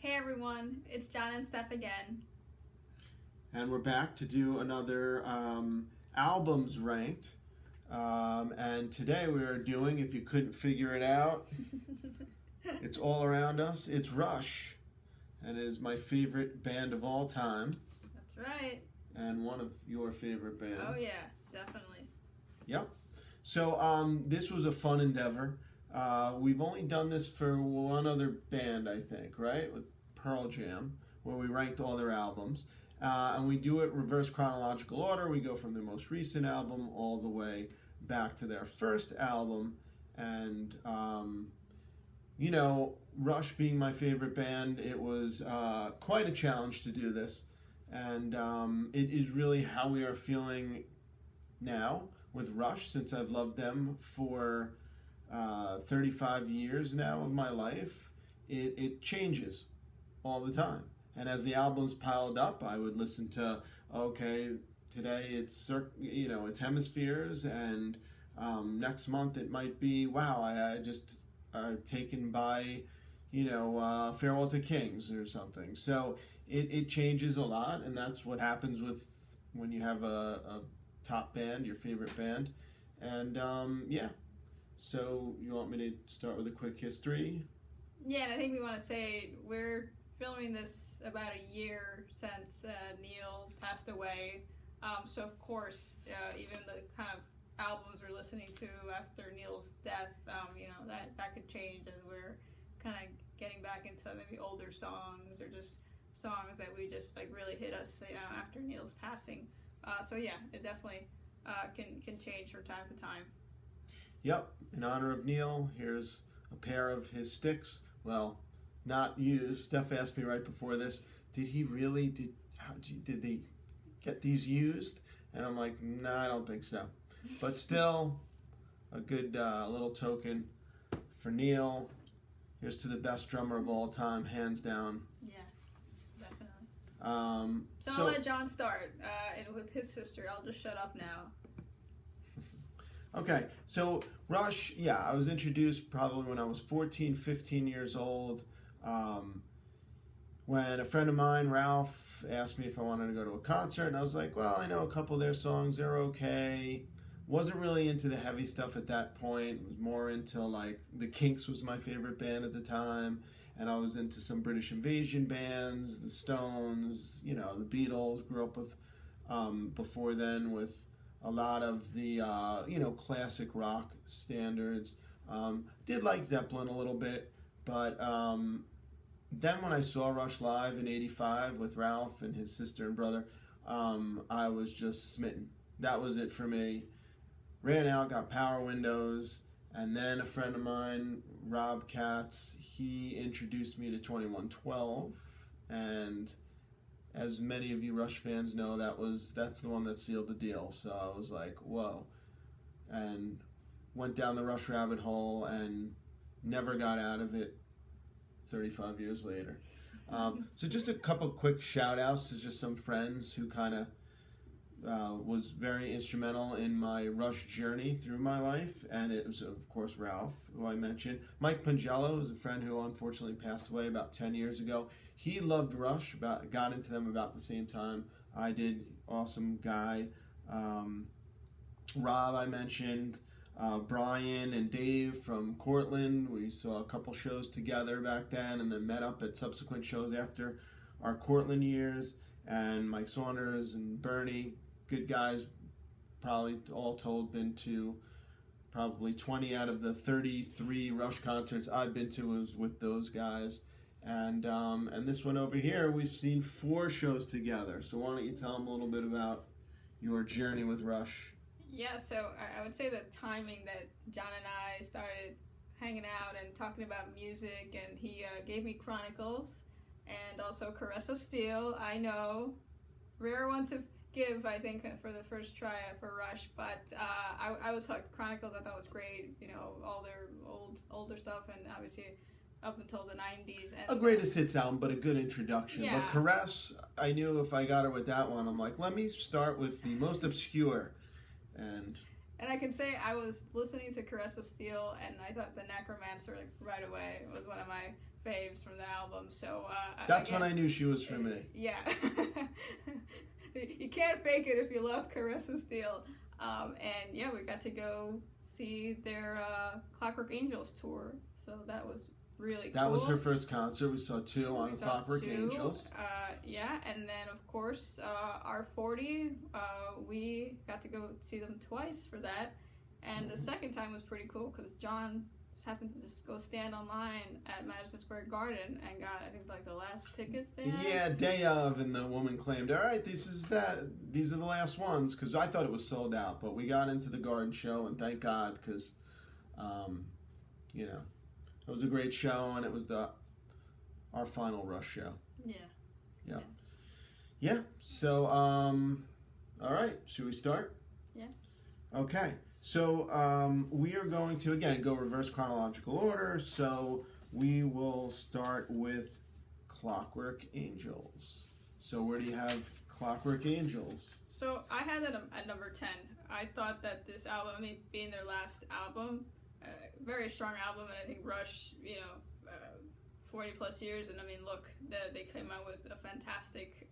Hey everyone, it's John and Steph again. And we're back to do another albums ranked. And today we are doing, if you couldn't figure it out, it's all around us. It's Rush. And it is my favorite band of all time. That's right. And one of your favorite bands. Oh yeah, definitely. Yep. So this was a fun endeavor. We've only done this for one other band, I think, right? With Pearl Jam, where we ranked all their albums. And we do it reverse chronological order. We go from their most recent album all the way back to their first album. And, Rush being my favorite band, it was quite a challenge to do this. And it is really how we are feeling now with Rush, since I've loved them for 35 years now of my life. It changes all the time. And as the albums piled up, I would listen to, okay, today it's Hemispheres, and next month it might be, wow, I just are taken by, Farewell to Kings or something. So it changes a lot, and that's what happens with when you have a top band, your favorite band. And so you want me to start with a quick history? Yeah, and I think we want to say we're filming this about a year since Neil passed away. So of course, even the kind of albums we're listening to after Neil's death, that could change as we're kind of getting back into maybe older songs or just songs that we just like really hit us, after Neil's passing. So yeah, it definitely can change from time to time. Yep. In honor of Neil, here's a pair of his sticks. Well, not used. Steph asked me right before this, did they get these used? And I'm like, no, I don't think so. But still, a good little token for Neil. Here's to the best drummer of all time, hands down. Yeah, definitely. So I'll let John start, and with his sister, I'll just shut up now. Okay, so Rush, I was introduced probably when I was 14, 15 years old. When a friend of mine, Ralph, asked me if I wanted to go to a concert, and I was like, well, I know a couple of their songs, they're okay. Wasn't really into the heavy stuff at that point. Was more into, like, the Kinks was my favorite band at the time, and I was into some British Invasion bands, the Stones, the Beatles. Grew up with, before then, with a lot of the, classic rock standards. Did like Zeppelin a little bit, but then when I saw Rush live in '85 with Ralph and his sister and brother, I was just smitten. That was it for me. Ran out, got power windows, and then a friend of mine, Rob Katz, he introduced me to 2112, and as many of you Rush fans know, that's the one that sealed the deal. So I was like, whoa, and went down the Rush rabbit hole and never got out of it 35 years later. So just a couple quick shout outs to just some friends who kind of was very instrumental in my Rush journey through my life. And it was, of course, Ralph, who I mentioned. Mike Pangello is a friend who unfortunately passed away about 10 years ago. He loved Rush, got into them about the same time I did. Awesome guy. Rob, I mentioned. Brian and Dave from Cortland. We saw a couple shows together back then and then met up at subsequent shows after our Cortland years. And Mike Saunders and Bernie, good guys, probably all told been to probably 20 out of the 33 Rush concerts I've been to was with those guys. And this one over here, we've seen 4 shows together. So why don't you tell them a little bit about your journey with Rush? Yeah, so I would say the timing that John and I started hanging out and talking about music, and he gave me Chronicles and also Caress of Steel. I know, rare one to give, I think, for the first try for Rush, but I was hooked. Chronicles I thought was great, all their older stuff, and obviously up until the 90s. And a greatest hits album, but a good introduction. Yeah. But Caress, I knew if I got her with that one, I'm like, let me start with the most obscure. And I can say I was listening to Caress of Steel, and I thought The Necromancer, like, right away. It was one of my faves from the album. So that's when I knew she was for me. Yeah. You can't fake it if you love Caress of Steel. And yeah, we got to go see their Clockwork Angels tour. So that was really cool. That was her first concert. We saw two on Clockwork Angels. Yeah, and then of course our 40, we got to go see them twice for that. And the second time was pretty cool because John just happened to just go stand online at Madison Square Garden and got, I think, like the last tickets they had. Yeah, day of, and the woman claimed, all right, these are the last ones, because I thought it was sold out, but we got into the Garden show, and thank God, because, you know, it was a great show, and it was our final Rush show. Yeah. Yeah, so, all right, should we start? Yeah. Okay. So we are going to, again, go reverse chronological order. So we will start with Clockwork Angels. So where do you have Clockwork Angels? So I had it at number 10. I thought that this album, I mean, being their last album, very strong album, and I think Rush, 40 plus years, and I mean, look, they came out with a fantastic,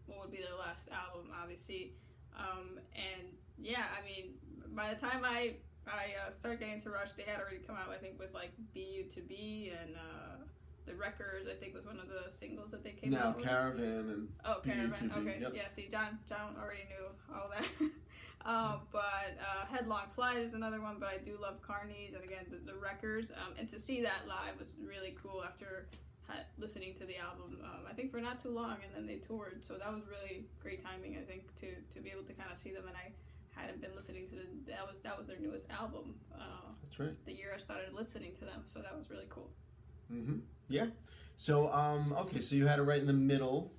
what would be their last album, obviously. And yeah, I mean, by the time I started getting into Rush, they had already come out, I think, with like "Be You to Be" and "The Wreckers." I think was one of the singles that they came out with. Caravan and Caravan. Okay, yep. Yeah. See, John already knew all that. But "Headlong Flight" is another one. But I do love Carnies, and again the Wreckers. And to see that live was really cool after listening to the album. I think for not too long, and then they toured, so that was really great timing. I think to be able to kind of see them, and I hadn't been listening to that was their newest album. That's right. The year I started listening to them, so that was really cool. Mm-hmm. Yeah. So okay, so you had it right in the middle,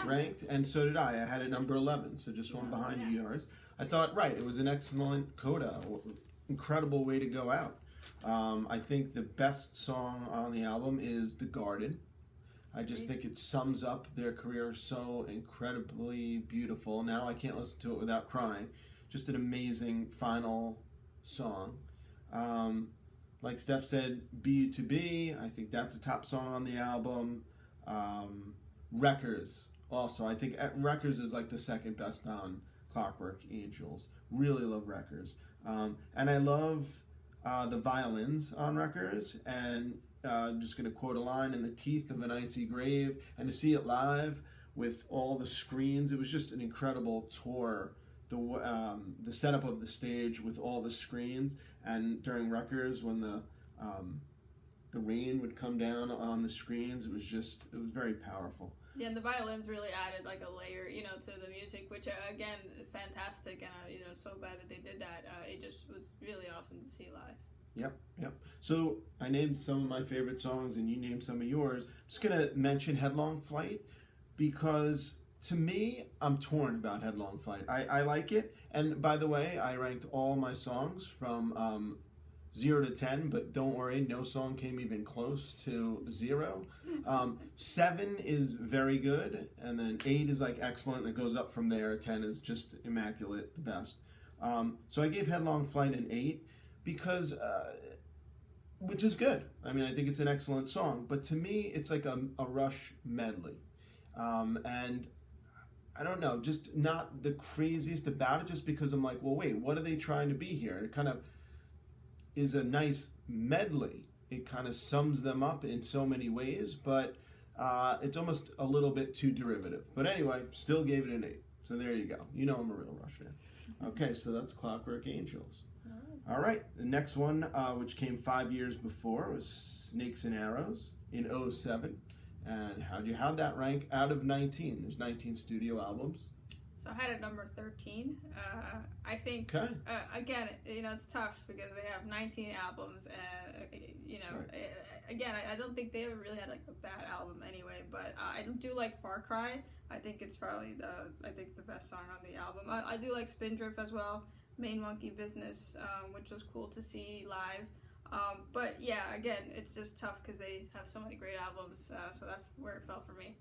ranked, and so did I. I had it number 11, so just one behind you, yours. I thought, right, it was an excellent coda, incredible way to go out. I think the best song on the album is "The Garden." I just think it sums up their career so incredibly beautiful. Now I can't listen to it without crying. Just an amazing final song. Like Steph said, "Be You to Be," I think that's a top song on the album. "Wreckers," also. I think "Wreckers" is like the second best on Clockwork Angels. Really love "Wreckers." And I love the violins on "Wreckers," and just going to quote a line, "In the teeth of an icy grave," and to see it live with all the screens, it was just an incredible tour. The setup of the stage with all the screens, and during "Wreckers," when the rain would come down on the screens, it was very powerful. Yeah, and the violins really added like a layer, to the music, which again, fantastic, and so glad that they did that. It just was really awesome to see live. Yep. So I named some of my favorite songs, and you named some of yours. I'm just gonna mention "Headlong Flight" because to me, I'm torn about "Headlong Flight." I like it, and by the way, I ranked all my songs from 0 to 10, but don't worry, no song came even close to 0. 7 is very good, and then 8 is like excellent, and it goes up from there. 10 is just immaculate, the best. So I gave "Headlong Flight" an 8 because, which is good. I mean, I think it's an excellent song, but to me, it's like a Rush medley. And I don't know, just not the craziest about it, just because I'm like, well, wait, what are they trying to be here? It kind of is a nice medley. It kind of sums them up in so many ways, but it's almost a little bit too derivative. But anyway, still gave it an 8. So there you go. You know I'm a real Rush fan. Okay, so that's Clockwork Angels. All right, the next one, which came 5 years before, was Snakes and Arrows in 2007. And how'd you have that rank out of 19? There's 19 studio albums. So I had it number 13. I think, okay. Again, it's tough because they have 19 albums. Right. Again, I don't think they ever really had like a bad album anyway. But I do like Far Cry. I think it's probably the best song on the album. I do like Spindrift as well. Main Monkey Business, which was cool to see live. But yeah, again, it's just tough because they have so many great albums. So that's where it fell for me.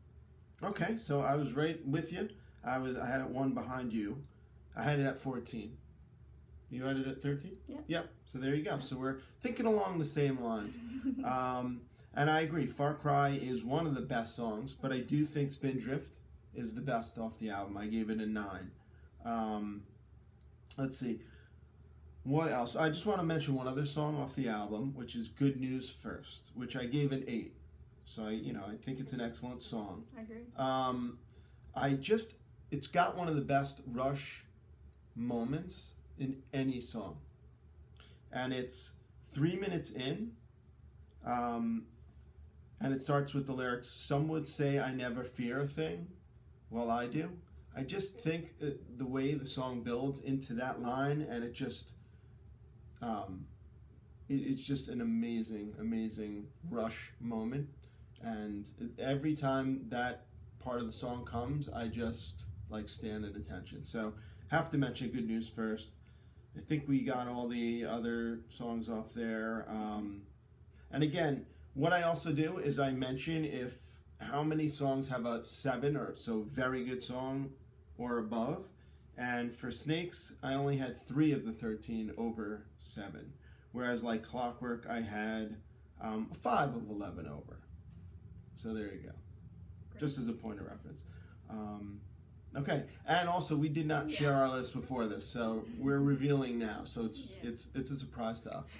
Okay, so I was right with you. I had it one behind you. I had it at 14. You had it at 13? Yeah. Yep. So there you go. So we're thinking along the same lines. And I agree, Far Cry is one of the best songs, but I do think Spindrift is the best off the album. I gave it a 9. Let's see. What else? I just want to mention one other song off the album, which is Good News First, which I gave an 8. So I think it's an excellent song. I agree. It's got one of the best Rush moments in any song. And it's 3 minutes in, and it starts with the lyrics, "Some would say I never fear a thing." Well, I do. I just think the way the song builds into that line, and it just, it's just an amazing, amazing Rush moment. And every time that part of the song comes, I just stand at attention. So have to mention Good News First. I think we got all the other songs off there. And again, what I also do is I mention how many songs have a 7 or so very good song or above. And for Snakes, I only had 3 of the 13 over 7. Whereas Clockwork, I had 5 of 11 over. So there you go. Great. Just as a point of reference. Okay, and also we did not share our list before this, so we're revealing now. So it's a surprise to us.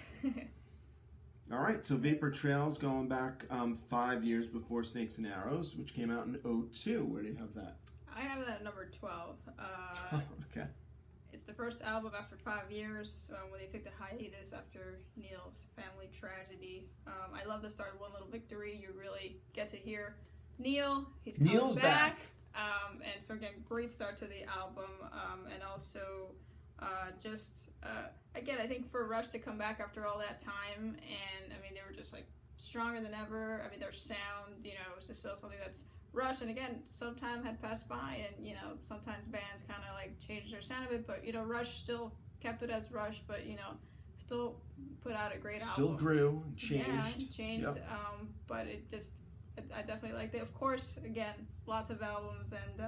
All right, so Vapor Trails going back 5 years before Snakes and Arrows, which came out in 2002. Where do you have that? I have that at number 12. Okay. It's the first album after 5 years when they took the hiatus after Neil's family tragedy. I love the start of One Little Victory. You really get to hear Neil. Neil's back. And so again, great start to the album. And also again, I think for Rush to come back after all that time, and I mean, they were just stronger than ever. I mean, their sound, was just still something that's Rush, and again, some time had passed by, and sometimes bands kind of changed their sound a bit, but Rush still kept it as Rush, but still put out a great album. Still grew, changed. Yeah, changed. Yep. But I definitely liked it. Of course, again, lots of albums, and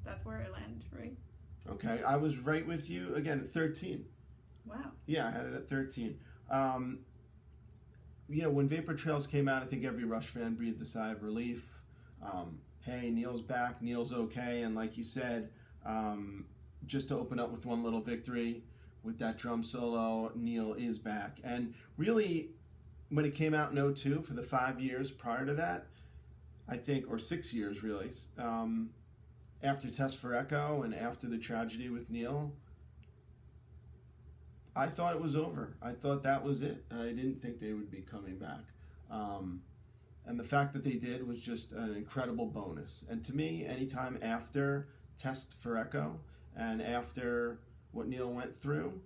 that's where it landed, right? Okay, I was right with you again at 13. Wow. Yeah, I had it at 13. When Vapor Trails came out, I think every Rush fan breathed a sigh of relief. Hey, Neil's back, Neil's okay, and like you said, just to open up with One Little Victory with that drum solo, Neil is back. And really, when it came out in 2002, for the 5 years prior to that, I think, or 6 years really, after Test for Echo and after the tragedy with Neil, I thought it was over. I thought that was it. I didn't think they would be coming back. And the fact that they did was just an incredible bonus. And to me, anytime after Test for Echo and after what Neil went through,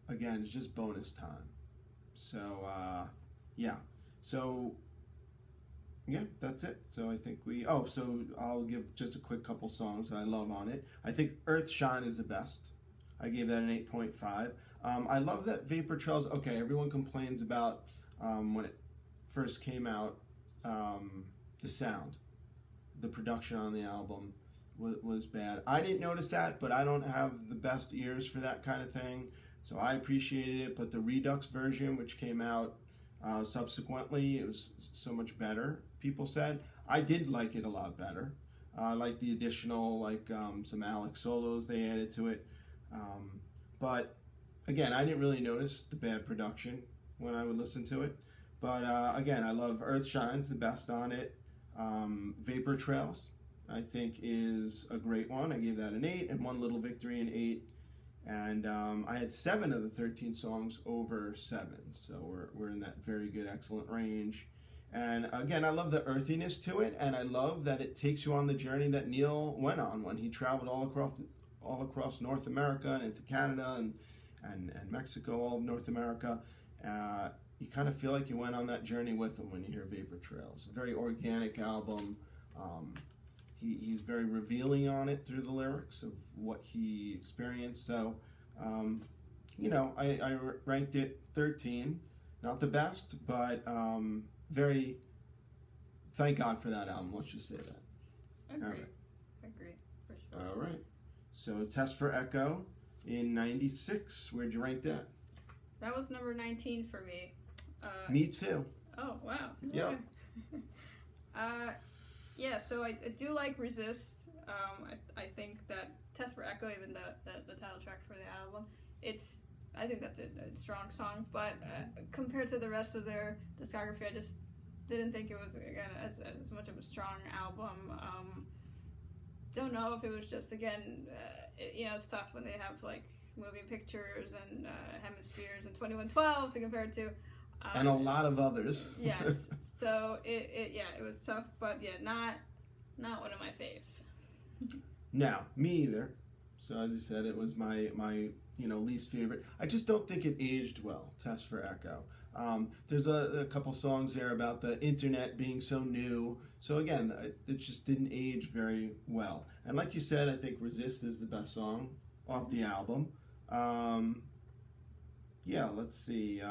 again, it's just bonus time. So, that's it. So I think so I'll give just a quick couple songs that I love on it. I think Earthshine is the best. I gave that an 8.5. I love that Vapor Trails, okay, everyone complains about when it first came out, the sound, the production on the album was bad. I didn't notice that, but I don't have the best ears for that kind of thing, so I appreciated it. But the Redux version, which came out subsequently, it was so much better, people said. I did like it a lot better. I like the additional, some Alex solos they added to it. But again, I didn't really notice the bad production when I would listen to it. But again, I love Earthshine's the best on it. Vapor Trails, I think, is a great one. I gave that an 8, and One Little Victory an 8. And I had 7 of the 13 songs over 7. So we're in that very good, excellent range. And again, I love the earthiness to it, and I love that it takes you on the journey that Neil went on when he traveled all across North America and into Canada and Mexico, all of North America. You kind of feel like you went on that journey with him when you hear Vapor Trails. A very organic album. He's very revealing on it through the lyrics of what he experienced. So, I ranked it 13. Not the best, but very, thank God for that album. Let's just say that. Agreed. All right. Agreed, for sure. All right. So Test for Echo in 96. Where'd you rank that? That was number 19 for me. Me too. Oh, wow. Yep. Okay. Yeah, so I do like Resist. I think that Test for Echo, even the title track for the album, I think that's a strong song, but compared to the rest of their discography, I just didn't think it was, again, as much of a strong album. Don't know if it was just, again, it's tough when they have, like, moving pictures and Hemispheres and 2112 to compare it to. And a lot of others. Yes. So it was tough, but yeah, not one of my faves. Now, me either. So as you said, it was my least favorite. I just don't think it aged well. Test for Echo. There's a couple songs there about the internet being so new. So again, it just didn't age very well. And like you said, I think Resist is the best song off the album. Let's see.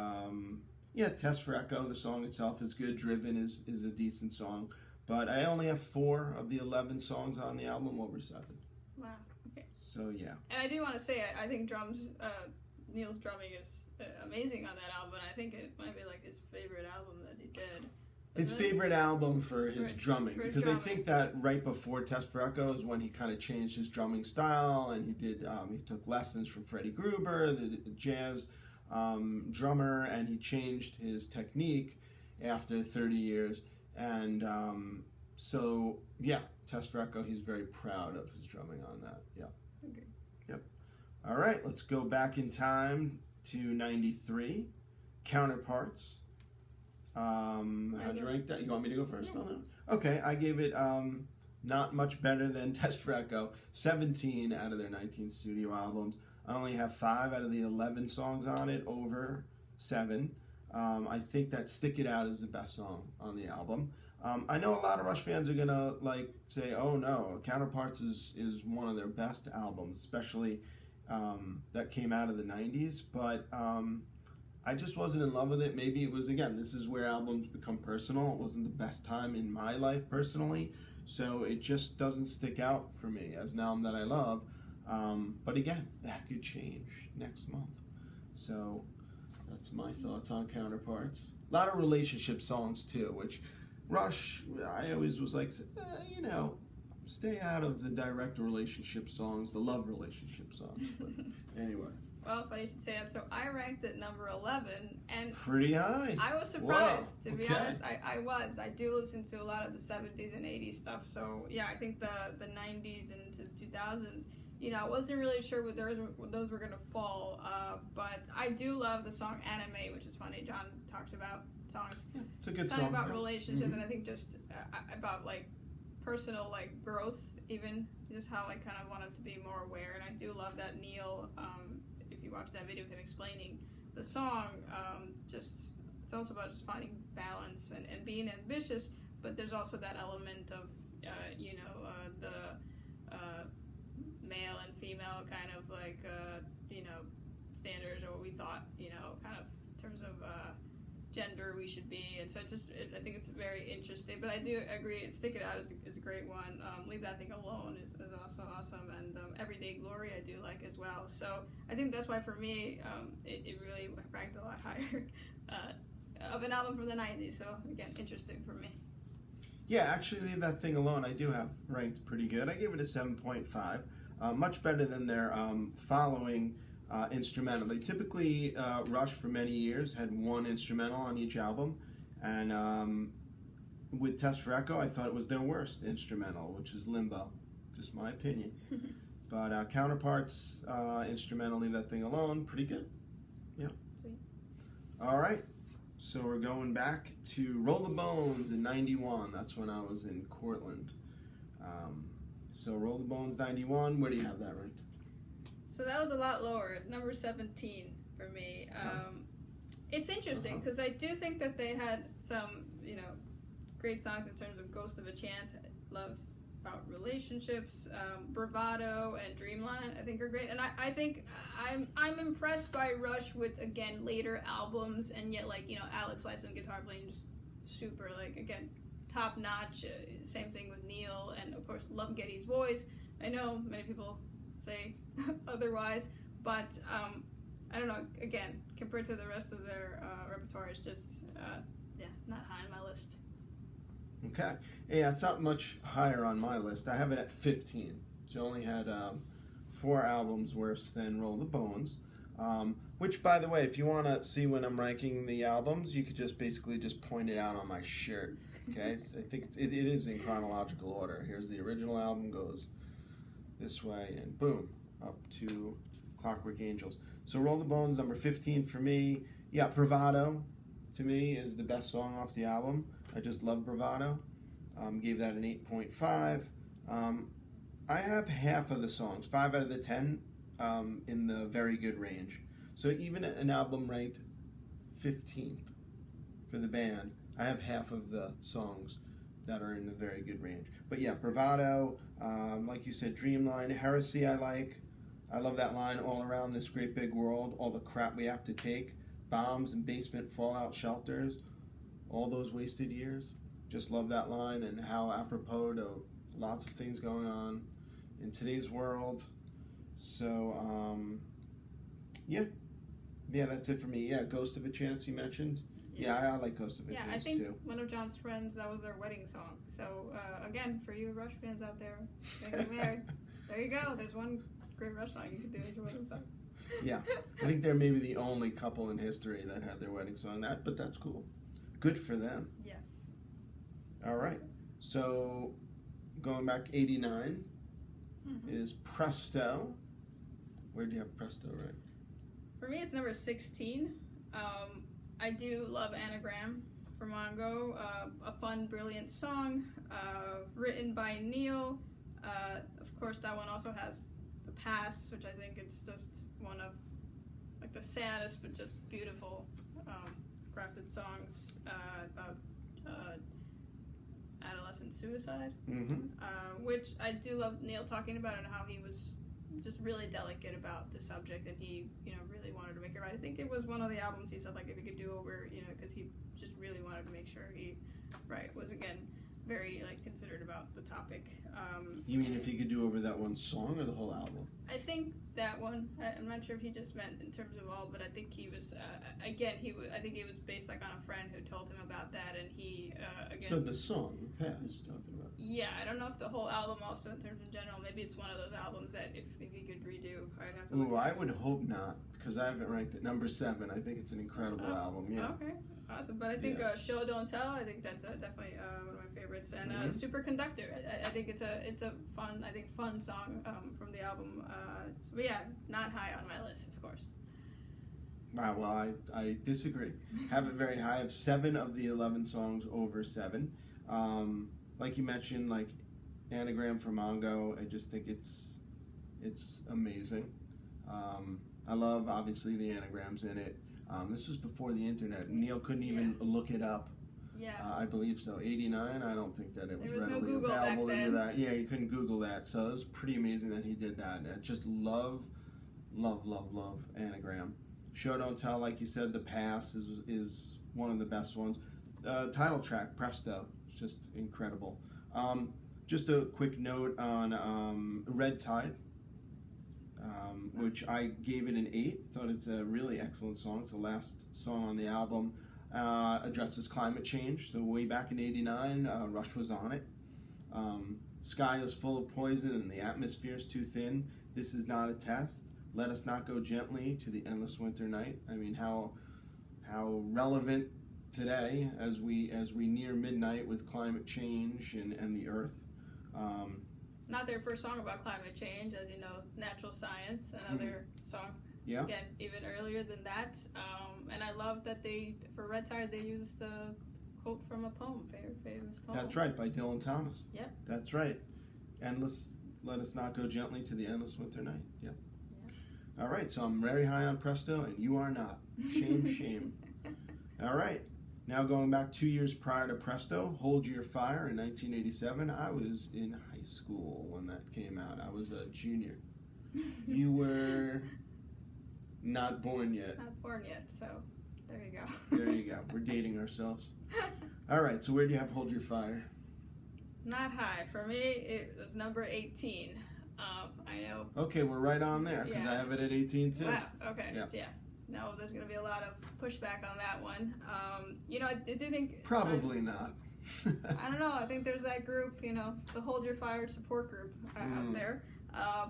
Test for Echo, the song itself is good. Driven is a decent song. But I only have 4 of the 11 songs on the album over 7. Wow. Okay. So, yeah. And I do want to say, I think Neil's drumming is amazing on that album. I think it might be like his favorite album that he did. His favorite album for his drumming. Because I think that right before Test for Echo is when he kind of changed his drumming style. And he took lessons from Freddie Gruber, the jazz drummer, and he changed his technique after 30 years. And Test for Echo, he's very proud of his drumming on that. Yeah. Okay. Yep. All right, let's go back in time to 93. Counterparts. How'd you rank that? You want me to go first? Yeah. Okay, I gave it not much better than Test for Echo. 17 out of their 19 studio albums. I only have 5 out of the 11 songs on it over 7. I think that Stick It Out is the best song on the album. I know a lot of Rush fans are gonna say, "Oh no, Counterparts is one of their best albums, especially that came out of the '90s." But I just wasn't in love with it. Maybe it was, again, this is where albums become personal. It wasn't the best time in my life personally, so it just doesn't stick out for me as an album that I love. But again, that could change next month. So that's my thoughts on Counterparts. A lot of relationship songs too, which Rush, I always was like, stay out of the direct relationship songs, the love relationship songs. But anyway. Well, funny you should say that. So I ranked it number 11, and pretty high. I was surprised. Whoa. To be honest, I was. I do listen to a lot of the 70s and 80s stuff. So yeah, I think the 90s and to the 2000s. I wasn't really sure what those were gonna fall. But I do love the song "Anime," which is funny. John talks about songs. Yeah, it's a good song. About relationship, and I think just about personal growth, even just how I kind of wanted to be more aware. And I do love that Neil. If you watch that video of him explaining the song, it's also about just finding balance and being ambitious, but there's also that element of the male and female kind of standards, or what we thought kind of in terms of gender we should be. And so I think it's very interesting, but I do agree Stick It Out is a great one. Leave That Thing Alone is also awesome, and Everyday Glory I do like as well. So I think that's why for me it really ranked a lot higher of an album from the 90s. So again, interesting for me. Yeah, actually Leave That Thing Alone I do have ranked pretty good. I gave it a 7.5. Much better than their following instrumental. They typically, Rush for many years, had one instrumental on each album, and with Test for Echo, I thought it was their worst instrumental, which is Limbo. Just my opinion. But Counterparts, instrumental, Leave That Thing Alone, pretty good. Yeah. Sweet. All right. So we're going back to Roll the Bones in 91. That's when I was in Cortland. So Roll the Bones 91, where do you have that ranked? So that was a lot lower, number 17 for me. It's interesting because I do think that they had some, great songs in terms of Ghost of a Chance, loves about relationships, Bravado and Dreamline I think are great. And I think I'm impressed by Rush with, again, later albums, and yet Alex Lifeson guitar playing just super, again, top notch. Same thing with Neil, and of course love Geddy's voice. I know many people say otherwise, but I don't know. Again, compared to the rest of their repertoire, it's just not high on my list. Okay. Yeah, it's not much higher on my list. I have it at 15. So I only had 4 albums worse than Roll the Bones. Which, by the way, if you want to see when I'm ranking the albums, you could just basically just point it out on my shirt. Okay? I think it is in chronological order. Here's the original album, goes this way, and boom, up to Clockwork Angels. So Roll the Bones, number 15 for me. Yeah, Bravado, to me, is the best song off the album. I just love Bravado. Gave that an 8.5. I have half of the songs, 5 out of the 10, in the very good range. So even an album ranked 15th for the band, I have half of the songs that are in the very good range. But yeah, Bravado, like you said, Dreamline, Heresy I like. I love that line, all around this great big world, all the crap we have to take, bombs and basement fallout shelters, all those wasted years. Just love that line and how apropos to lots of things going on in today's world. So, yeah, that's it for me. Yeah, Ghost of a Chance you mentioned. Yeah, I like Ghost of a Chance too. Yeah, I think one of John's friends, that was their wedding song. So, again, for you Rush fans out there, getting married, there you go. There's one great Rush song you can do as your wedding song. Yeah, I think they're maybe the only couple in history that had their wedding song. But that's cool. Good for them. Yes. All right. So, going back 89 is Presto. Where do you have Presto, right? For me, it's number 16. I do love Anagram from Mongo. A fun, brilliant song written by Neil. Of course, that one also has The Pass, which I think it's just one of like the saddest but just beautiful crafted songs about adolescent suicide, which I do love Neil talking about and how he was just really delicate about the subject, and he, really wanted to make it right. I think it was one of the albums he said, like, if he could do over, because he just really wanted to make sure he, was again very considered about the topic. You mean if he could do over that one song or the whole album? I think that one. I'm not sure if he just meant in terms of all, but I think he was I think it was based on a friend who told him about that, and he again. So the song, The Pass, you're talking about. Yeah, I don't know if the whole album also in terms of general. Maybe it's one of those albums that if he could redo, I'd have to. Ooh, I would hope not, because I have it ranked at number 7. I think it's an incredible album. Yeah. Okay. Awesome, but I think Show Don't Tell. I think that's definitely one of my favorites, and Superconductor. I think it's a fun song from the album. But yeah, not high on my list, of course. Wow. Well, I disagree. Have it very high. I have 7 of the 11 songs over 7. Like you mentioned, like Anagram for Mongo. I just think it's amazing. I love obviously the anagrams in it. This was before the internet. Neil couldn't even look it up. Yeah. I believe so. 89, I don't think that it was readily no Google available back to do then. that. Yeah, you couldn't Google that. So it was pretty amazing that he did that. I just love Anagram. Show Don't Tell, like you said, The Pass is one of the best ones. Title track, Presto, it's just incredible. Just a quick note on Red Tide, which I gave it an 8. Thought it's a really excellent song. It's the last song on the album. Addresses climate change. So way back in 89, Rush was on it. Sky is full of poison and the atmosphere is too thin. This is not a test. Let us not go gently to the endless winter night. I mean, how relevant today as we near midnight with climate change and the earth. Not their first song about climate change, as you know, Natural Science, another song. Yeah. Again, even earlier than that. And I love that for Red Tide, they used the quote from a poem, famous poem. That's right, by Dylan Thomas. Yep. That's right. Let us not go gently to the endless winter night. Yep. Yeah. All right, so I'm very high on Presto, and you are not. Shame. All right. Now going back 2 years prior to Presto, Hold Your Fire in 1987. I was in high school when that came out. I was a junior. You were not born yet. Not born yet, so there you go. There you go. We're dating ourselves. All right, so where do you have Hold Your Fire? Not high. For me, it was number 18. I know Okay, we're right on there because I have it at 18 too. Wow. Okay. Yeah. No, there's going to be a lot of pushback on that one. I do think Probably not. I don't know. I think there's that group, the Hold Your Fire support group out there.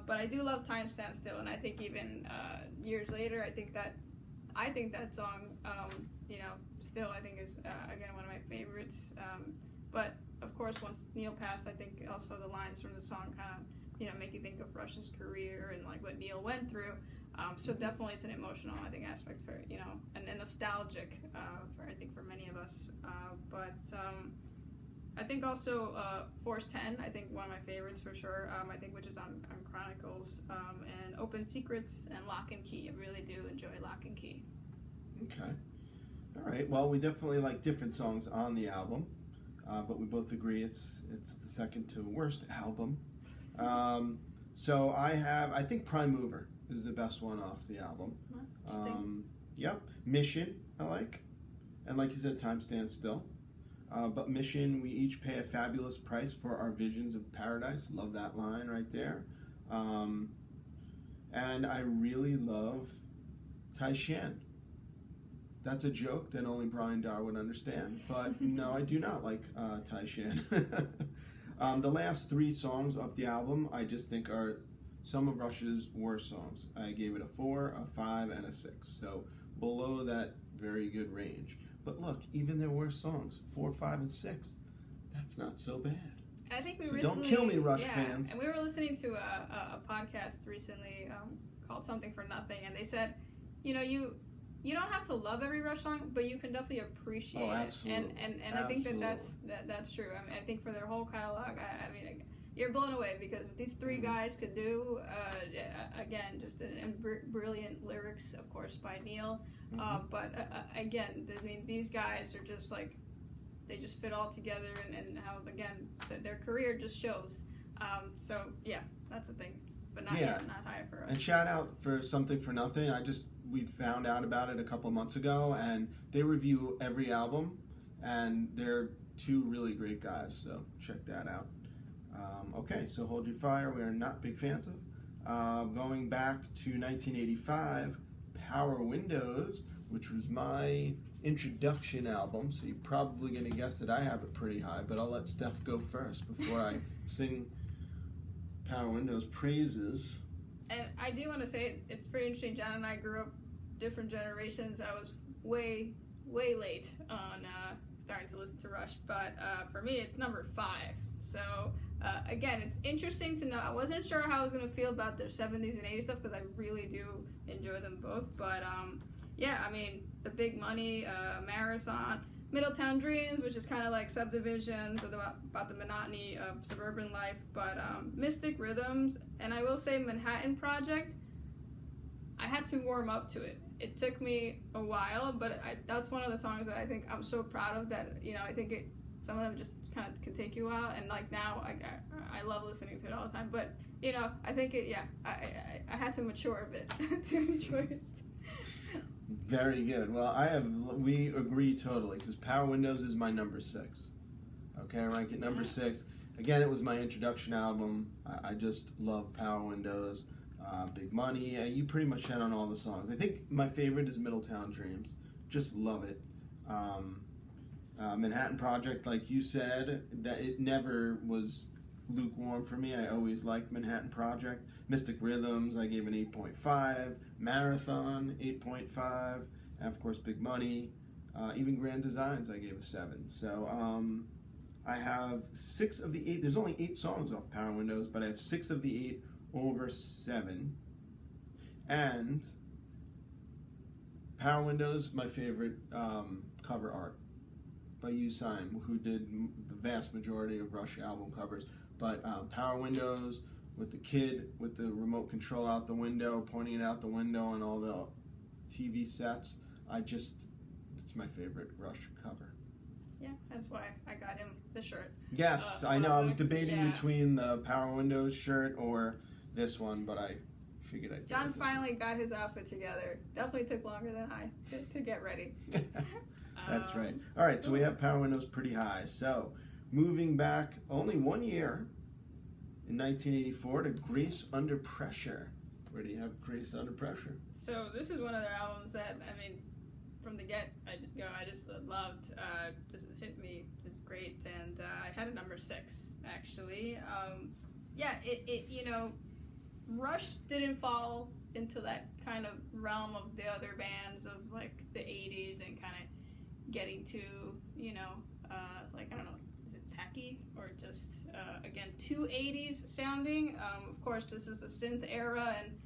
But I do love Time Stand Still, and I think even years later, I think that song, still I think is again one of my favorites. But of course, once Neil passed, I think also the lines from the song kind of make you think of Rush's career and like what Neil went through. So definitely it's an emotional, I think, aspect for, and nostalgic for many of us. But I think also Force 10, I think one of my favorites for sure, I think, which is on Chronicles, and Open Secrets and Lock and Key. I really do enjoy Lock and Key. Okay. All right. Well, we definitely like different songs on the album, but we both agree it's the second to worst album. So I think Prime Mover is the best one off the album. Interesting. Yep. Mission, I like. And like you said, Time Stands Still. But Mission, we each pay a fabulous price for our visions of paradise. Love that line right there. And I really love Tai Shan. That's a joke that only Brian Dar would understand. But no, I do not like Tai Shan. The last 3 songs off the album, I just think are some of Rush's worst songs. I gave it a 4, a 5, and a 6. So below that very good range. But look, even their worst songs, 4, 5, and 6, that's not so bad. And I think we so recently, don't kill me, Rush fans. And we were listening to a podcast recently called Something for Nothing, and they said, you don't have to love every Rush song, but you can definitely appreciate absolutely. it. And I think that's true. I mean, I think for their whole catalog, I mean, you're blown away because what these 3 guys could do, again, just brilliant lyrics, of course, by Neil. But again, I mean, these guys are just like, they just fit all together, and how, again, their career just shows. So, yeah, that's the thing. But not high for us. And shout out for Something for Nothing. We found out about it a couple months ago, and they review every album, and they're 2 really great guys, so check that out. Okay, so Hold Your Fire, we are not big fans of. Going back to 1985, Power Windows, which was my introduction album, so you're probably going to guess that I have it pretty high, but I'll let Steph go first before I sing Power Windows praises. And I do want to say it's pretty interesting. John and I grew up different generations. I was way late on starting to listen to Rush, but for me it's number 5. So again, it's interesting to know. I wasn't sure how I was going to feel about their 70s and 80s stuff because I really do enjoy them both. But I mean, The Big Money, Marathon, Middletown Dreams, which is kind of like subdivisions about the monotony of suburban life, but Mystic Rhythms, and I will say Manhattan Project, I had to warm up to it. It took me a while, but that's one of the songs that I think I'm so proud of that, I think some of them just kind of can take you out, and like now, I love listening to it all the time, but, I think I had to mature a bit to enjoy it. Very good. Well, we agree totally, because Power Windows is my number 6. Okay, I rank it number 6. Again, it was my introduction album. I just love Power Windows. Big Money. You pretty much hit on all the songs. I think my favorite is Middletown Dreams. Just love it. Manhattan Project, like you said, that it never was lukewarm for me. I always liked Manhattan Project. Mystic Rhythms, I gave an 8.5. Marathon, 8.5. And of course, Big Money. Even Grand Designs, I gave a 7. So I have 6 of the 8. There's only 8 songs off Power Windows, but I have 6 of the 8 over 7. And Power Windows, my favorite cover art by Usain, who did the vast majority of Rush album covers. But Power Windows with the kid with the remote control out the window, pointing it out the window, and all the TV sets, it's my favorite Rush cover. Yeah, that's why I got him the shirt. Yes, I know. I was debating between the Power Windows shirt or this one, but I figured I'd John finally got his outfit together. Definitely took longer than I to get ready. That's right. All right, so we have Power Windows pretty high. So moving back only 1 year in 1984 to Grace Under Pressure. Where do you have Grace Under Pressure? So this is one of their albums that, I mean, from the get, I just loved. Just hit me. It's great, and I had a number 6 actually. Rush didn't fall into that kind of realm of the other bands of like the 80s and kind of getting to, I don't know, is it tacky or just, again, too 80s sounding? Of course, this is the synth era, and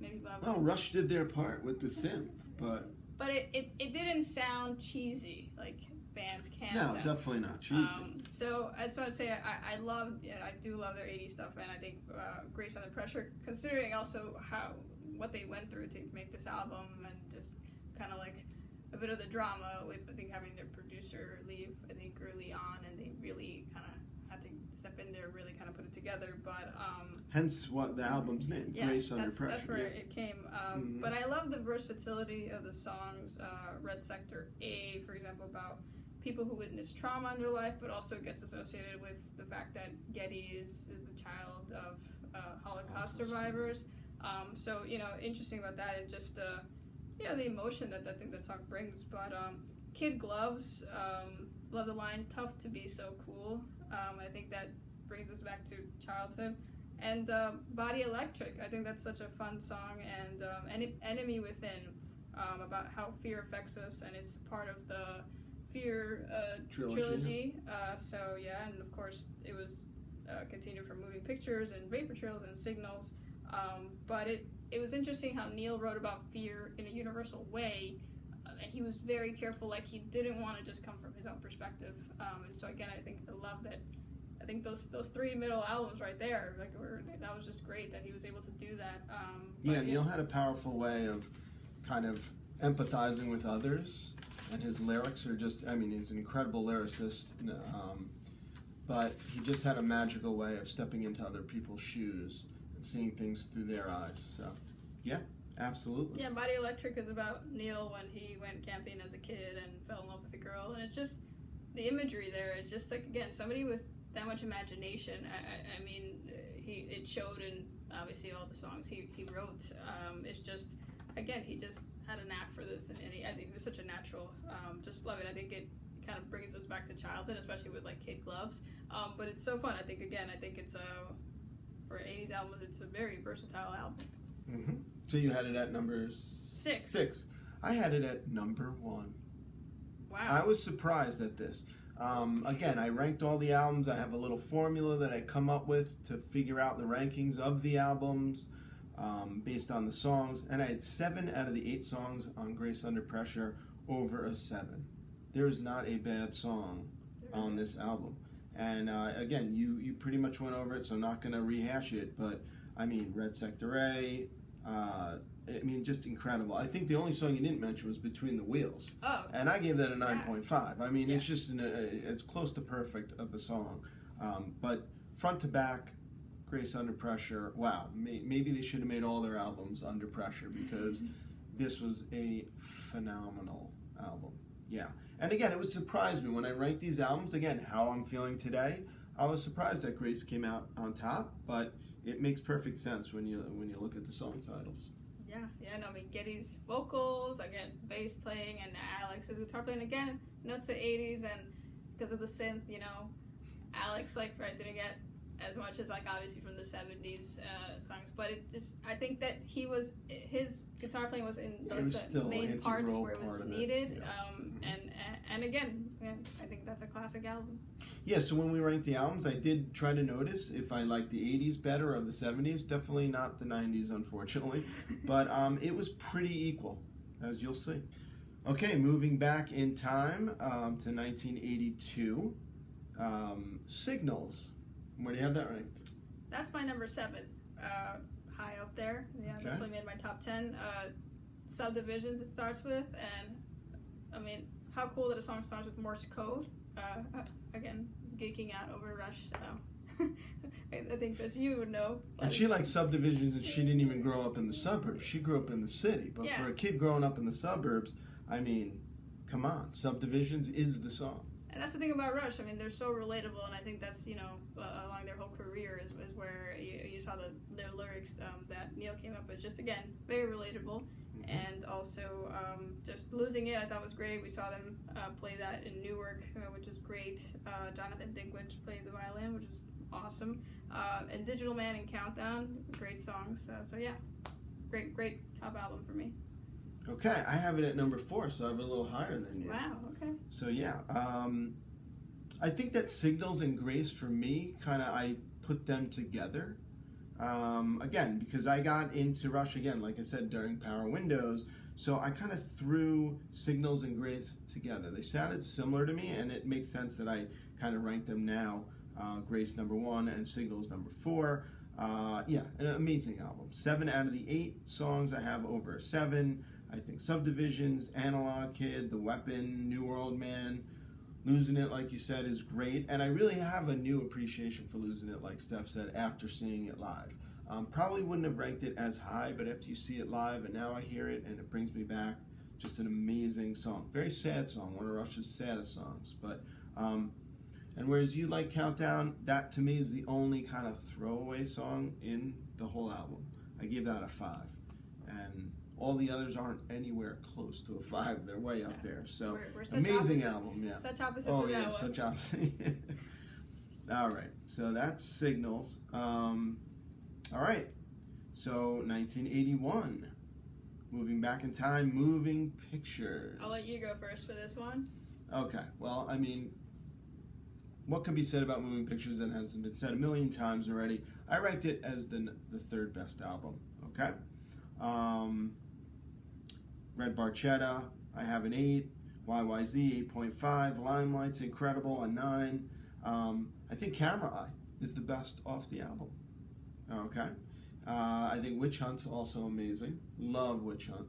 maybe Bob. Well, Rush did their part with the synth, but it didn't sound cheesy like bands can. No, sound. definitely not cheesy. So I'd say I do love their 80s stuff, and I think Grace Under Pressure, considering also what they went through to make this album, and just kind of like a bit of the drama with, I think, having their producer leave, I think, early on, and they really kind of had to step in there and really kind of put it together. But hence what the album's name, Grace Under Pressure. That's where it came. But I love the versatility of the songs. Red Sector A, for example, about people who witness trauma in their life, but also gets associated with the fact that Getty is the child of Holocaust survivors. So, interesting about that, and just the emotion that I think that song brings. But Kid Gloves, love the line, tough to be so cool. I think that brings us back to childhood. And Body Electric, I think that's such a fun song. And Enemy Within, about how fear affects us, and it's part of the Fear trilogy. And of course it was continued from Moving Pictures and Vapor Trails and Signals. But it was interesting how Neil wrote about fear in a universal way, and he was very careful. Like, he didn't want to just come from his own perspective. And so again, I love that. I think those 3 middle albums right there, that was just great that he was able to do that. Neil had a powerful way of kind of empathizing with others, and his lyrics are just, he's an incredible lyricist, but he just had a magical way of stepping into other people's shoes and seeing things through their eyes. So, yeah, absolutely. Yeah, Body Electric is about Neil when he went camping as a kid and fell in love with a girl, and it's just, the imagery there, it's just like, again, somebody with that much imagination. It showed in, obviously, all the songs he wrote. It's just, again, he just had a knack for this, and I think it was such a natural. Just love it. I think it kind of brings us back to childhood, especially with like Kid Gloves. But it's so fun. I think it's for an 80s album, it's a very versatile album. Mm-hmm. So you had it at number 6. I had it at number 1. Wow. I was surprised at this. Again, I ranked all the albums. I have a little formula that I come up with to figure out the rankings of the albums. Based on the songs, and I had 7 out of the 8 songs on Grace Under Pressure over a 7. There is not a bad song on this album. And again, you pretty much went over it, so I'm not going to rehash it, but Red Sector A, just incredible. I think the only song you didn't mention was Between the Wheels. Oh. And I gave that a 9.5. It's just it's close to perfect of a song. But front to back, Grace Under Pressure, wow, maybe they should have made all their albums Under Pressure, because this was a phenomenal album. Yeah. And again, it would surprise me when I ranked these albums, again, how I'm feeling today. I was surprised that Grace came out on top, but it makes perfect sense when you look at the song titles. Getty's vocals, again, bass playing, and Alex's guitar playing, again, that's the 80s, and because of the synth, Alex, didn't get as much as, obviously from the 70s songs, but it just, I think that his guitar playing was in the main parts where it was needed, and again, I think that's a classic album. Yeah, so when we ranked the albums, I did try to notice if I liked the 80s better or the 70s. Definitely not the 90s, unfortunately, but it was pretty equal, as you'll see. Okay, moving back in time to 1982, Signals. Where do you have that ranked? That's my number 7. High up there. Yeah, okay. Definitely made my top 10. Subdivisions it starts with, and how cool that a song starts with Morse code. Again, geeking out over Rush. I think just you would know. And she liked Subdivisions, and she didn't even grow up in the suburbs. She grew up in the city. But for a kid growing up in the suburbs, come on, Subdivisions is the song. And that's the thing about Rush. I mean, they're so relatable, and I think that's, along their whole career is where you saw their lyrics that Neil came up with. Just, again, very relatable. Mm-hmm. And also, just Losing It, I thought was great. We saw them play that in Newark, which is great. Jonathan Dinklage played the violin, which is awesome. And Digital Man and Countdown, great songs. So, yeah, great top album for me. Okay, I have it at number 4, so I have it a little higher than you. Wow, okay. So yeah, I think that Signals and Grace for me, I put them together. Again, because I got into Rush again, like I said, during Power Windows, so I kind of threw Signals and Grace together. They sounded similar to me, and it makes sense that I kind of rank them now. Grace number 1 and Signals number 4. Yeah, an amazing album. 7 out of the 8 songs I have over a 7. I think Subdivisions, Analog Kid, The Weapon, New World Man, Losing It, like you said, is great. And I really have a new appreciation for Losing It, like Steph said, after seeing it live. Probably wouldn't have ranked it as high, but after you see it live and now I hear it and it brings me back, just an amazing song. Very sad song, one of Rush's saddest songs. But and whereas you like Countdown, that to me is the only kind of throwaway song in the whole album. I give that a 5. And all the others aren't anywhere close to a 5. They're way up there. So we're such amazing opposites. album, yeah. Such opposites oh in yeah, that one. such opposites. All right, so that's Signals. All right, so 1981. Moving back in time, Moving Pictures. I'll let you go first for this one. Okay, well, I mean, what can be said about Moving Pictures that hasn't been said a million times already? I ranked it as the 3rd best album, okay? Red Barchetta, I have an 8. YYZ, 8.5. Limelight's incredible, a 9. I think Camera Eye is the best off the album. Okay. I think Witch Hunt's also amazing. Love Witch Hunt.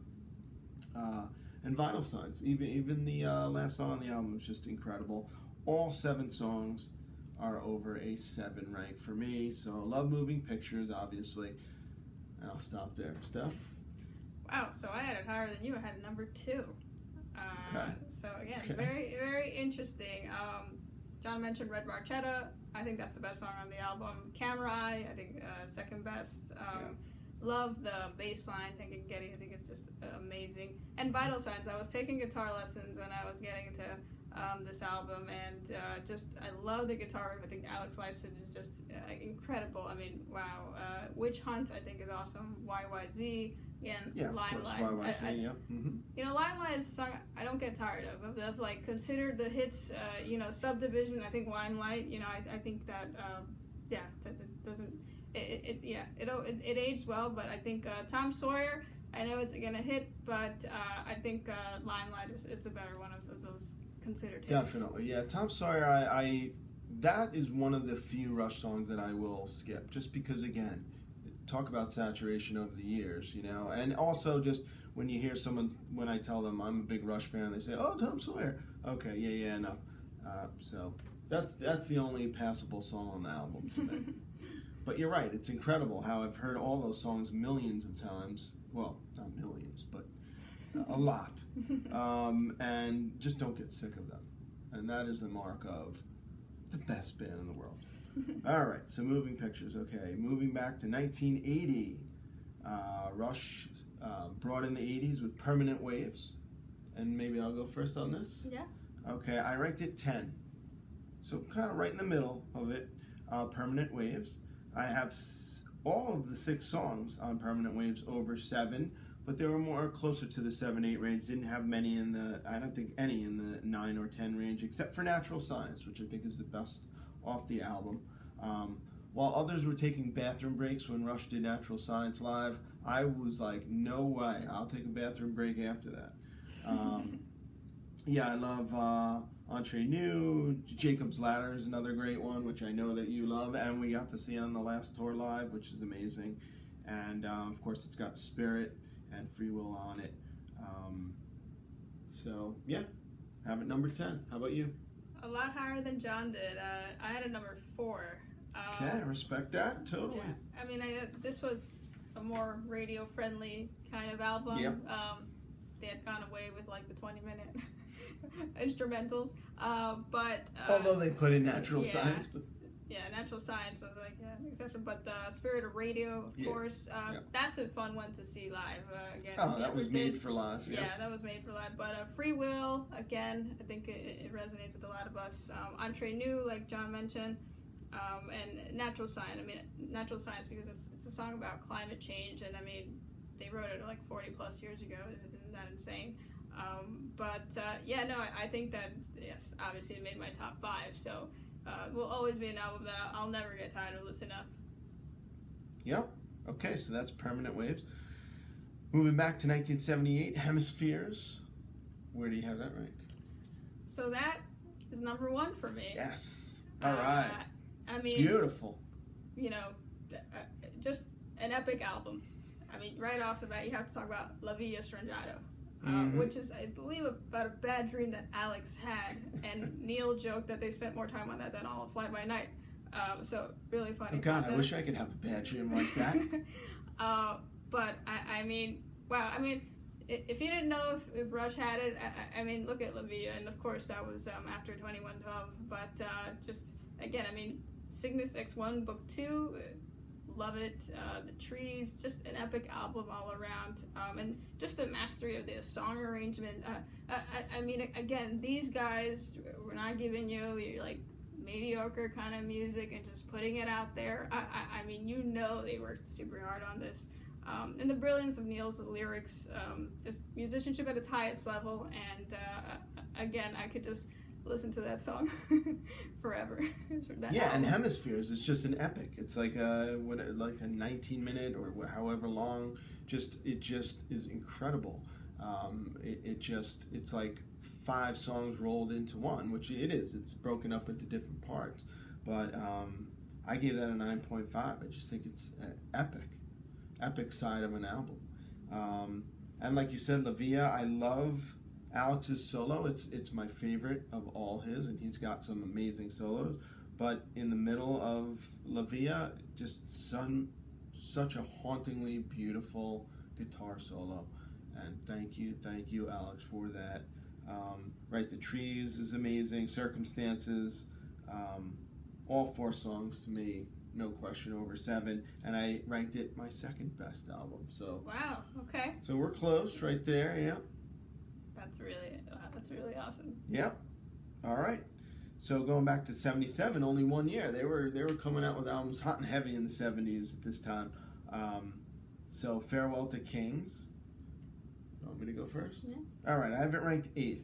And Vital Signs. Even the last song on the album is just incredible. All 7 songs are over a 7 rank for me. So love Moving Pictures, obviously. And I'll stop there. Steph? Wow, so I had it higher than you. I had it number 2. Okay. So again, very, very interesting. John mentioned Red Barchetta. I think that's the best song on the album. Camera Eye, I think second best. Love the bass line. I think Getty, I think it's just amazing. And Vital Signs. I was taking guitar lessons when I was getting into this album, and I love the guitar. I think Alex Lifeson is just incredible. I mean, wow. Witch Hunt, I think, is awesome. YYZ. Again, Limelight. YYZ, yeah. Mm-hmm. Limelight is a song I don't get tired of. I've like considered the hits, Subdivision. I think Limelight. I think that, that doesn't. It aged well, but I think Tom Sawyer. I know it's gonna hit, but I think Limelight is the better one of those considered hits. Definitely, yeah. Tom Sawyer, I that is one of the few Rush songs that I will skip, just because, again, talk about saturation over the years, and also just when you hear when I tell them I'm a big Rush fan, they say, "Oh, Tom Sawyer." Okay, yeah, enough. So that's the only passable song on the album to me. But you're right, it's incredible how I've heard all those songs millions of times. Well, not millions, but a lot, and just don't get sick of them. And that is the mark of the best band in the world. All right, so Moving Pictures. Okay, moving back to 1980. Rush brought in the 80s with Permanent Waves. And maybe I'll go first on this? Yeah. Okay, I ranked it 10. So kind of right in the middle of it, Permanent Waves. I have all of the 6 songs on Permanent Waves over 7, but they were more closer to the 7-8 range. Didn't have many I don't think any in the 9 or 10 range, except for Natural Science, which I think is the best off the album. While others were taking bathroom breaks when Rush did Natural Science live, I was like, no way, I'll take a bathroom break after that. I love Entre Nous. Jacob's Ladder is another great one, which I know that you love, and we got to see on the last tour live, which is amazing. And of course, it's got Spirit and Free Will on it. Have it number 10. How about you? A lot higher than John did. I had a number 4. Okay, I respect that, totally. Yeah. I mean, I know this was a more radio-friendly kind of album. Yep. They had gone away with like the 20-minute instrumentals. But although they put in Natural yeah. Science, but yeah, Natural Science was like an exception. But Spirit of Radio, of course, that's a fun one to see live. Again, that was made for live. Yeah, that was made for live. But Free Will, again, I think it resonates with a lot of us. Entre Nous, like John mentioned. And Natural Science. I mean, Natural Science because it's a song about climate change, and I mean, they wrote it like 40 plus years ago. Isn't that insane? I think that yes, obviously it made my top 5. So will always be an album that I'll never get tired of listening to. Yep. Okay, so that's Permanent Waves. Moving back to 1978, Hemispheres. Where do you have that ranked? So that is number 1 for me. Yes. All right. I mean, beautiful. You know, just an epic album. I mean, right off the bat, you have to talk about La Via Strangiato, which is, I believe, about a bad dream that Alex had. And Neil joked that they spent more time on that than all of Fly By Night. So, really funny. Oh, God, I wish I could have a bad dream like that. But, I mean, wow. I mean, if you didn't know if Rush had it, I mean, look at La Via. And, of course, that was after 2112. But just, again, I mean, Cygnus X1, Book 2, love it. The Trees, just an epic album all around. And just the mastery of the song arrangement. I mean, again, these guys were not giving you your, like, mediocre kind of music and just putting it out there. I mean, you know they worked super hard on this. And the brilliance of Neil's lyrics, just musicianship at its highest level. And again, I could just listen to that song forever. And Hemispheres is just an epic. It's like a 19-minute or however long. It just is incredible. It's like 5 songs rolled into one, which it is. It's broken up into different parts. But I gave that a 9.5. I just think it's an epic side of an album. And like you said, La Via, I love Alex's solo. It's my favorite of all his, and he's got some amazing solos. But in the middle of La Via, just such a hauntingly beautiful guitar solo. And thank you, Alex, for that. The Trees is amazing. Circumstances, all 4 songs to me, no question, over 7. And I ranked it my second best album. So wow, okay. So we're close right there, yeah. That's really awesome. Yep. All right. So going back to 77, only 1 year. They were coming out with albums hot and heavy in the 70s at this time. So Farewell to Kings. You want me to go first? Yeah. All right. I have it ranked 8th,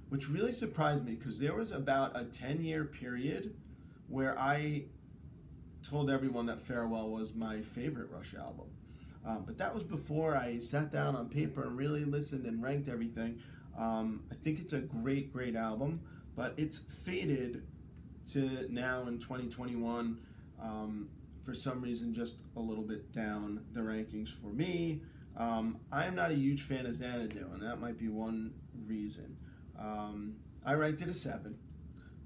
which really surprised me because there was about a 10-year period where I told everyone that Farewell was my favorite Rush album. But that was before I sat down on paper and really listened and ranked everything. I think it's a great album, but it's faded to now in 2021, for some reason, just a little bit down the rankings for me. I am not a huge fan of Xanadu, and that might be one reason. I ranked it a 7,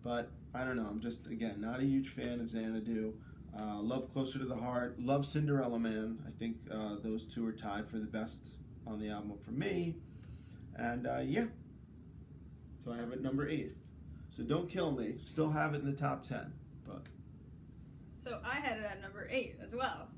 but I don't know. I'm just, again, not a huge fan of Xanadu. Love Closer to the Heart. Love Cinderella Man. I think those 2 are tied for the best on the album for me. And so I have it number 8th. So don't kill me. Still have it in the top 10. But so I had it at number 8 as well.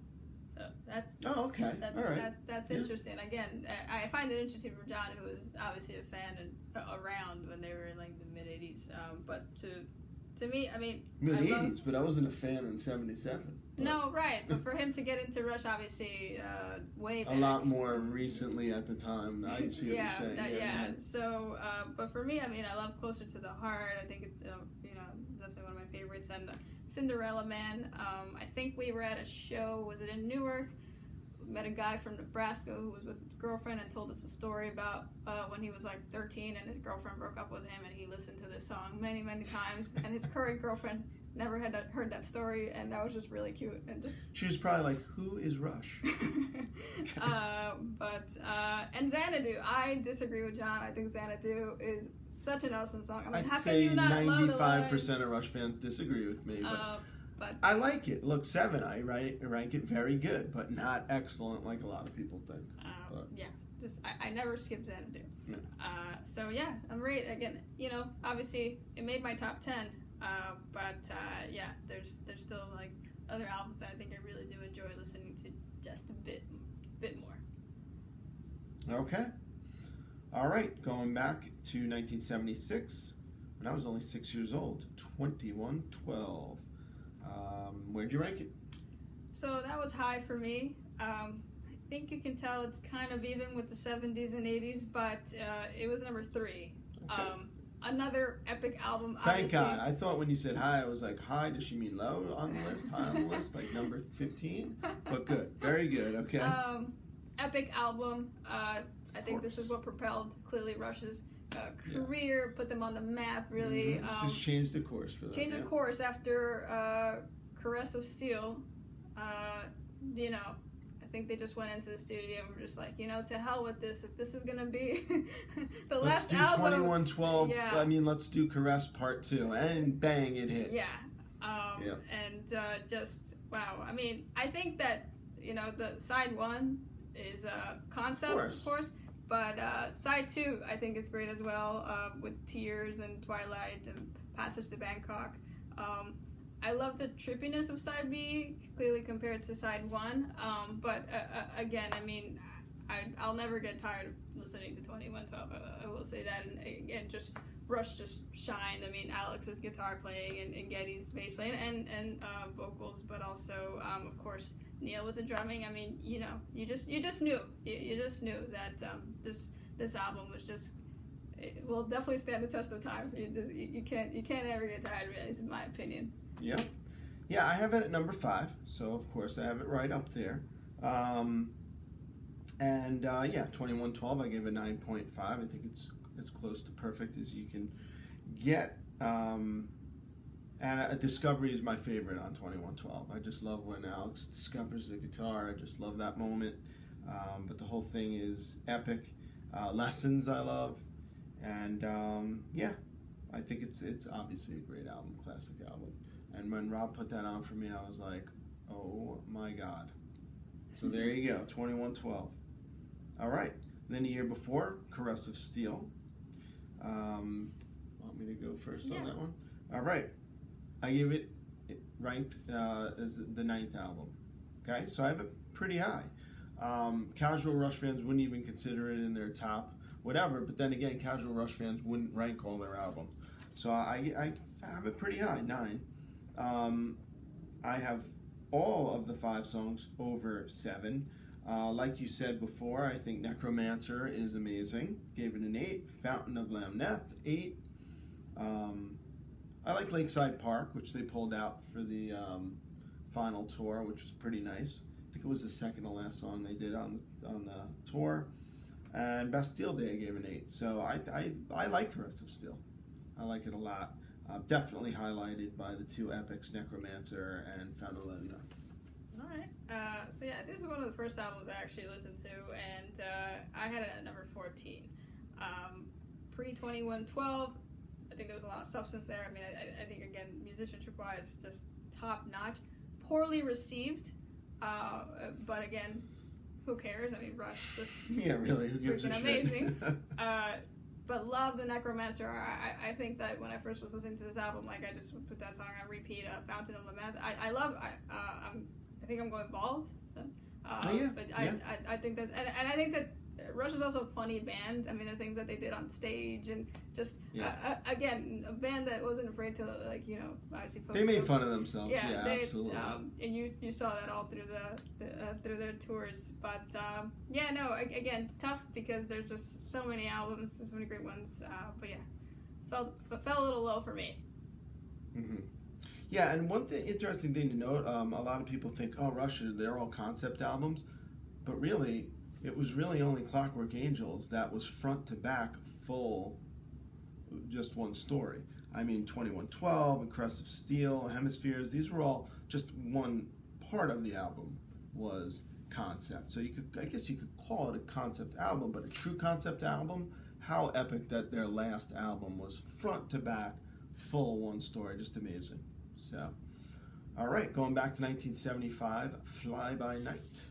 So that's okay. That's all right. That's interesting. Again, I find it interesting for John, who was obviously a fan and around when they were in like the mid '80s. But to me, I mean, mid-80s, but I wasn't a fan in 77. No, right. But for him to get into Rush, obviously, way back. A lot more recently at the time. I see what you're saying. So, but for me, I mean, I love Closer to the Heart. I think it's, definitely one of my favorites. And Cinderella Man, I think we were at a show, was it in Newark? We met a guy from Nebraska who was with his girlfriend and told us a story about when he was like 13 and his girlfriend broke up with him, and he listened to this song many times, and his current girlfriend never had heard that story, and that was just really cute. And just she was probably like, who is Rush? And Xanadu, I disagree with John. I think Xanadu is such an awesome song. I mean, I'd how say can you not 95% of Rush fans disagree with me. But But I like it. Look, 7. I rank it very good, but not excellent like a lot of people think. yeah, just I never skip Xanadu. Yeah. So yeah, I'm right again. Obviously it made my top 10. But yeah, there's still like other albums that I think I really do enjoy listening to just a bit more. Okay. All right, going back to 1976, when I was only 6 years old, 2112. Where'd you rank it? So that was high for me. I think you can tell it's kind of even with the 70s and 80s, but it was number 3. Okay. Another epic album. Thank obviously. God. I thought when you said high, I was like, high, does she mean low on the list? High on the list? Like number 15? But good. Very good. Okay. Epic album. I think this is what propelled clearly Rush's career, put them on the map, really. Just changed the course for them. Changed the course after Caress of Steel. I think they just went into the studio and were just like, to hell with this. If this is going to be the last album. Let's do 2112. Yeah. I mean, let's do Caress Part 2. And bang, it hit. Yeah. And just, wow. I mean, I think that, the side 1 is concept, of course. But side 2, I think is great as well, with Tears and Twilight and Passage to Bangkok. I love the trippiness of side B, clearly compared to side 1. But again, I mean, I'll never get tired of listening to 2112. I will say that. And again, just Rush just shined. I mean, Alex's guitar playing and Geddy's bass playing and vocals, but also, of course, Neil with the drumming. I mean, you just knew. You just knew that this album was just. It will definitely stand the test of time. You can't ever get tired of it, at least in my opinion. Yep. Yeah, I have it at number 5, so of course I have it right up there. 2112, I gave it 9.5. I think it's as close to perfect as you can get. And Discovery is my favorite on 2112. I just love when Alex discovers the guitar. I just love that moment. But the whole thing is epic. Lessons I love. And I think it's obviously a great album, classic album. And when Rob put that on for me, I was like, oh my God. So there you go, 2112. All right. Then the year before, Caress of Steel. Want me to go first on that one? All right. I gave it ranked as the 9th album. Okay, so I have it pretty high. Casual Rush fans wouldn't even consider it in their top whatever, but then again, casual Rush fans wouldn't rank all their albums. So I have it pretty high, 9. I have all of the 5 songs over 7. Like you said before, I think Necromancer is amazing. Gave it an 8. Fountain of Lamneth, 8. I like Lakeside Park, which they pulled out for the final tour, which was pretty nice. I think it was the second to last song they did on the tour. And Bastille Day I gave an 8. So I like Caress of Steel. I like it a lot. Definitely highlighted by the 2 epics, Necromancer and Fountain of Lamneth. All right. So yeah, this is one of the first albums I actually listened to, and I had it at number 14. Pre-2112, I think there was a lot of substance there. I mean, I think, again, musicianship-wise, just top-notch. Poorly received, but again, who cares? I mean, Rush just really, who gives a shit? Amazing. But love the Necromancer. I think that when I first was listening to this album, like, I just would put that song on repeat. Fountain of Lamneth. I think I'm going bald. But I think that, and I think that Rush is also a funny band. I mean, the things that they did on stage, and just again, a band that wasn't afraid to, like, obviously. They made fun of themselves. Yeah, absolutely. And you saw that all through through their tours. But again, tough because there's just so many albums, so many great ones. But yeah, felt a little low for me. Mm-hmm. Yeah, and one interesting thing to note, a lot of people think, oh, Rush, they're all concept albums, but really, it was really only Clockwork Angels that was front to back full, just one story. I mean, 2112 and Caress of Steel, Hemispheres, these were all just one part of the album was concept. So I guess you could call it a concept album, but a true concept album, how epic that their last album was front to back, full one story, just amazing. So, All right, going back to 1975, Fly By Night.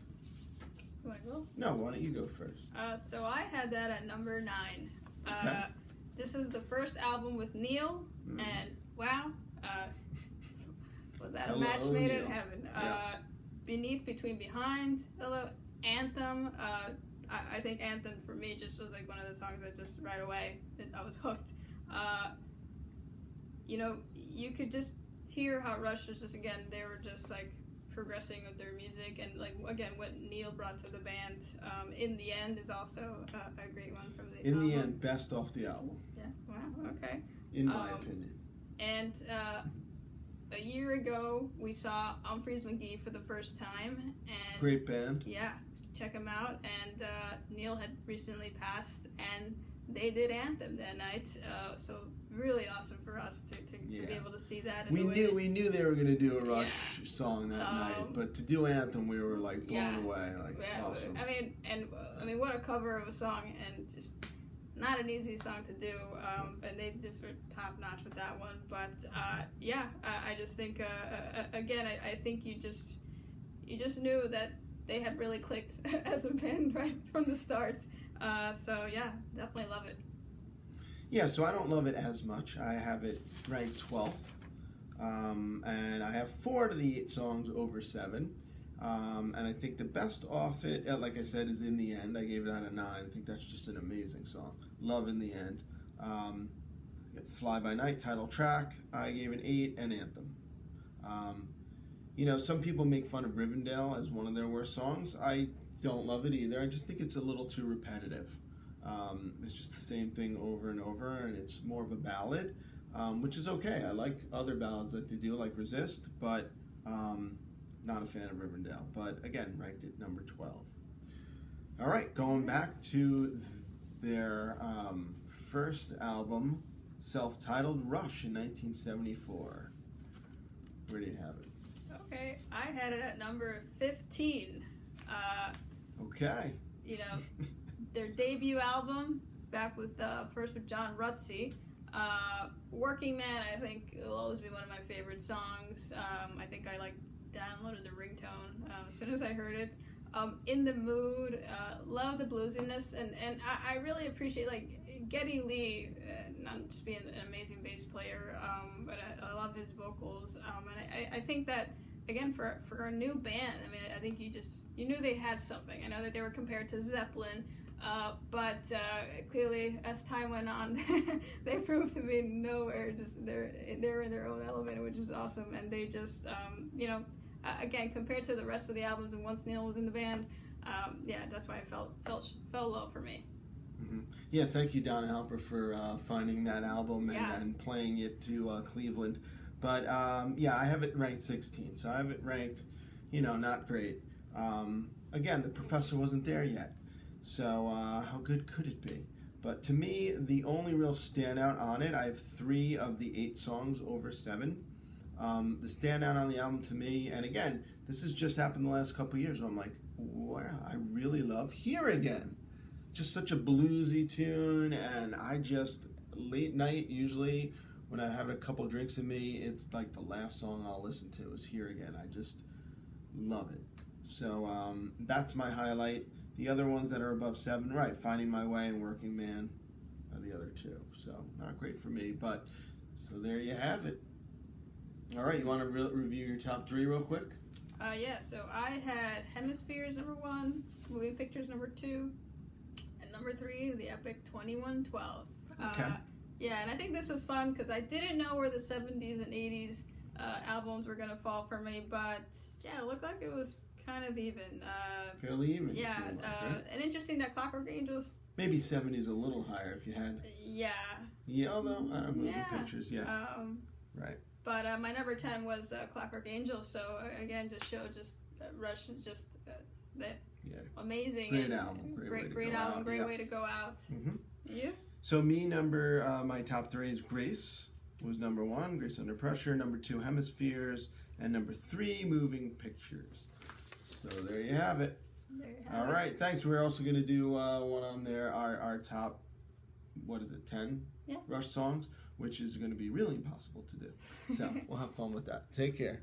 You want to go? No, why don't you go first? So I had that at number 9. Okay. This is the first album with Neil, and wow, was that Hello, a match made in Neil. heaven? Yeah. Beneath, Between, Behind, hello, Anthem. I think Anthem for me just was like one of the songs that just right away I was hooked. You know, you could just hear how Rush was just, again, they were just like progressing with their music, and like again what Neil brought to the band. In the End is also a great one from the In album. the End, best off the album, Yeah. Wow. Okay. in my opinion. And a year ago we saw Humphreys McGee for the first time, and Great band. yeah, check them out. And Neil had recently passed, and they did Anthem that night. So really awesome for us to be able to see that. We knew they were going to do a Rush song that night, but to do Anthem, we were like blown away. Like awesome. I mean, what a cover of a song, and just not an easy song to do. And they just were top notch with that one. But I just think again, I think you just knew that they had really clicked as a band right from the start. So yeah, definitely love it. Yeah, so I don't love it as much. I have it ranked 12th. And I have 4 out of the 8 songs over 7. And I think the best off it, like I said, is In the End. I gave that a 9. I think that's just an amazing song. Love In the End. Fly By Night, title track, I gave an 8, and Anthem. You know, some people make fun of Rivendell as one of their worst songs. I don't love it either. I just think it's a little too repetitive. It's just the same thing over and over, and it's more of a ballad, which is okay. I like other ballads that they do, like Resist, but not a fan of Rivendell. But again, ranked at number 12. All right, going back to their first album, self-titled Rush in 1974. Where do you have it? Okay, I had it at number 15. Okay. You know, their debut album, back with first with John Rutsey. Working Man, I think, will always be one of my favorite songs. I think I downloaded the ringtone as soon as I heard it. In the Mood, love the bluesiness, and I really appreciate Geddy Lee, not just being an amazing bass player, but I love his vocals. And I think that, again, for a new band, I mean, I think you knew they had something. I know that they were compared to Zeppelin, but clearly as time went on, they proved to be nowhere. Just they're in their own element, which is awesome. And they just, again, compared to the rest of the albums, and once Neil was in the band, that's why it fell low for me. Mm-hmm. Yeah, thank you, Donna Halper, for finding that album and playing it to Cleveland. But I have it ranked 16, so I have it ranked, not great. Again, the Professor wasn't there yet, so how good could it be? But to me, the only real standout on it, I have 3 of the 8 songs over 7. The standout on the album to me, and again, this has just happened the last couple of years, where I'm like, wow, I really love Here Again. Just such a bluesy tune, and I just, late night, usually, when I have a couple drinks in me, it's like the last song I'll listen to is Here Again. I just love it. So that's my highlight. The other ones that are above 7, right, Finding My Way and Working Man are the other 2. So not great for me, but so there you have it. All right, you want to review your top 3 real quick? So I had Hemispheres number 1, Moving Pictures number 2, and number 3, the epic 2112. Okay. And I think this was fun because I didn't know where the 70s and 80s albums were going to fall for me, but it looked like it was kind of even. Fairly even. Yeah, and interesting that Clockwork Angels. Maybe 70s a little higher if you had. Yeah, although, I don't know, Moving Pictures, right. But my number 10 was Clockwork Angels, so again, just showed Rush is just amazing. Great album. Great album, great way to go out. Mm-hmm. You? So my top 3 is Grace, was number 1, Grace Under Pressure, number 2, Hemispheres, and number 3, Moving Pictures. So there you have it. All right, thanks. We're also going to do one on there, our top, 10 Rush songs, which is going to be really impossible to do. So we'll have fun with that. Take care.